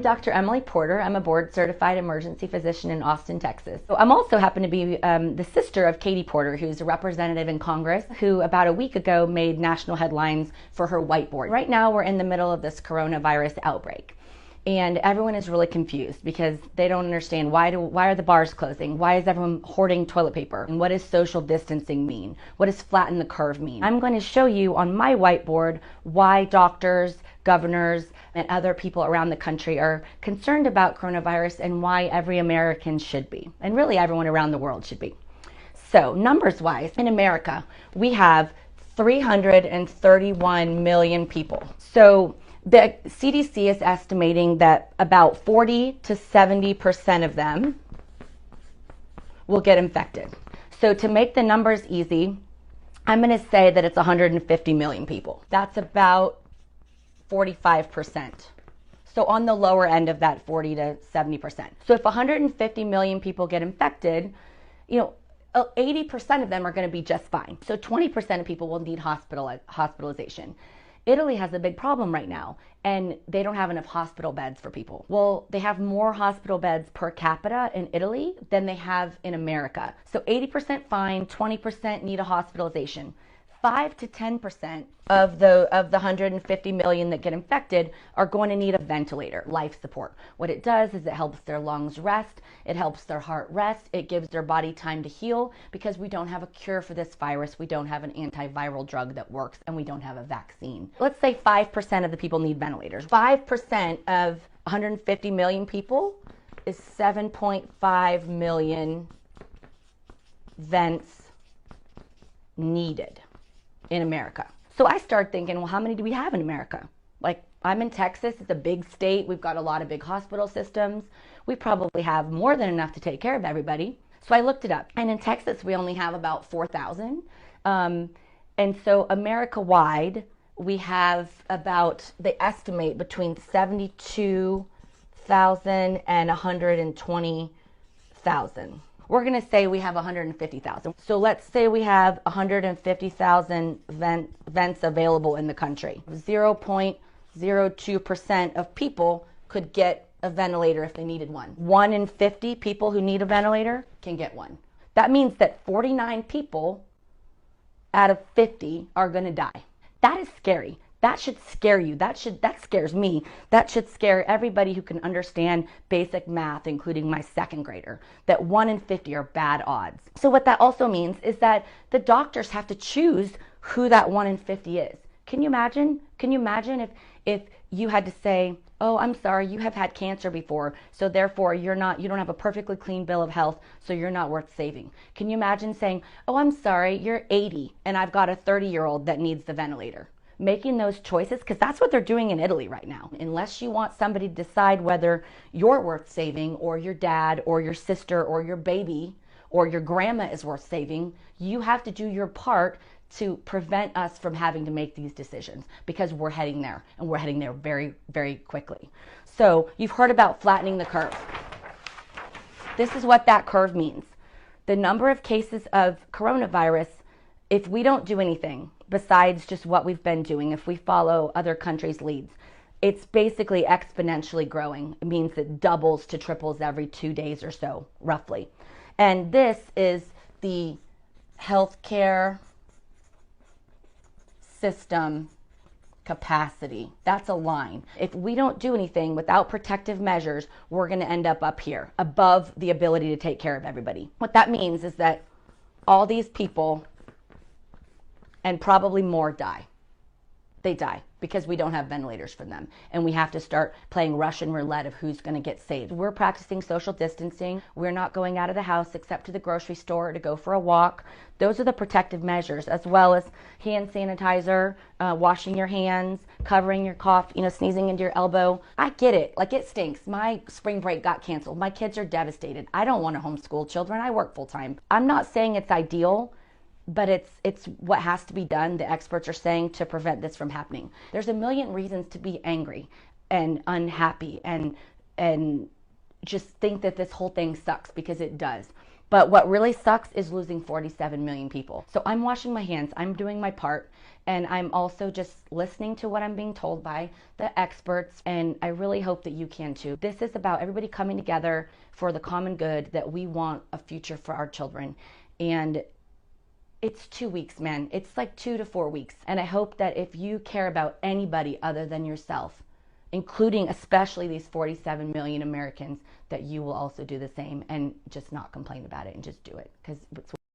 Dr. Emily Porter. I'm a board-certified emergency physician in Austin, Texas. So I'm also happen to be the sister of Katie Porter, who's a representative in Congress, who about a week ago made national headlines for her whiteboard. Right now, we're in the middle of this coronavirus outbreak. And everyone is really confused because they don't understand why are the bars closing? Why is everyone hoarding toilet paper? And what does social distancing mean? What does flatten the curve mean? I'm going to show you on my whiteboard why doctors, governors, and other people around the country are concerned about coronavirus and why every American should be, and really everyone around the world should be. So numbers-wise, in America, we have 331 million people. So the CDC is estimating that about 40 to 70% of them will get infected. So to make the numbers easy, I'm going to say that it's 150 million people. That's about 45%. So on the lower end of that 40 to 70%. So if 150 million people get infected, 80% of them are going to be just fine. So 20% of people will need hospitalization. Italy has a big problem right now, and they don't have enough hospital beds for people. Well, they have more hospital beds per capita in Italy than they have in America. So 80% fine, 20% need a hospitalization. 5 to 10% of the 150 million that get infected are going to need a ventilator, life support. What it does is it helps their lungs rest, it helps their heart rest, it gives their body time to heal because we don't have a cure for this virus, we don't have an antiviral drug that works, and we don't have a vaccine. Let's say 5% of the people need ventilators. 5% of 150 million people is 7.5 million vents needed in America. So I started thinking, well, how many do we have in America? Like, I'm in Texas, it's a big state, we've got a lot of big hospital systems. We probably have more than enough to take care of everybody. So I looked it up, and in Texas we only have about 4,000. And so America-wide, we have about, they estimate between 72,000 and 120,000. We're going to say we have 150,000. So let's say we have 150,000 vents available in the country. 0.02% of people could get a ventilator if they needed one. 1 in 50 people who need a ventilator can get one. That means that 49 people out of 50 are going to die. That is scary. That should scare you. That scares me. That should scare everybody who can understand basic math, including my second grader, that 1 in 50 are bad odds. So what that also means is that the doctors have to choose who that 1 in 50 is. Can you imagine? Can you imagine if you had to say, oh, I'm sorry, you have had cancer before, so therefore you don't have a perfectly clean bill of health, so you're not worth saving. Can you imagine saying, oh, I'm sorry, you're 80 and I've got a 30-year-old that needs the ventilator? Making those choices, because that's what they're doing in Italy right now. Unless you want somebody to decide whether you're worth saving, or your dad, or your sister, or your baby, or your grandma is worth saving, you have to do your part to prevent us from having to make these decisions, because we're heading there, and we're heading there very, very quickly. So you've heard about flattening the curve. This is what that curve means. The number of cases of coronavirus, if we don't do anything besides just what we've been doing, if we follow other countries' leads, it's basically exponentially growing. It means it doubles to triples every 2 days or so, roughly. And this is the healthcare system capacity. That's a line. If we don't do anything without protective measures, we're going to end up here, above the ability to take care of everybody. What that means is that all these people, and probably more, die. They die because we don't have ventilators for them. And we have to start playing Russian roulette of who's going to get saved. We're practicing social distancing. We're not going out of the house except to the grocery store or to go for a walk. Those are the protective measures, as well as hand sanitizer, washing your hands, covering your cough, sneezing into your elbow. I get it. Like, it stinks. My spring break got canceled. My kids are devastated. I don't want to homeschool children. I work full time. I'm not saying it's ideal, but it's what has to be done, the experts are saying, to prevent this from happening. There's a million reasons to be angry and unhappy and just think that this whole thing sucks, because it does. But what really sucks is losing 47 million people. So I'm washing my hands, I'm doing my part, And I'm also just listening to what I'm being told by the experts, and I really hope that you can too. This is about everybody coming together for the common good, that we want a future for our children. And it's 2 weeks, man. It's like 2 to 4 weeks. And I hope that if you care about anybody other than yourself, including especially these 47 million Americans, that you will also do the same and just not complain about it and just do it, because it's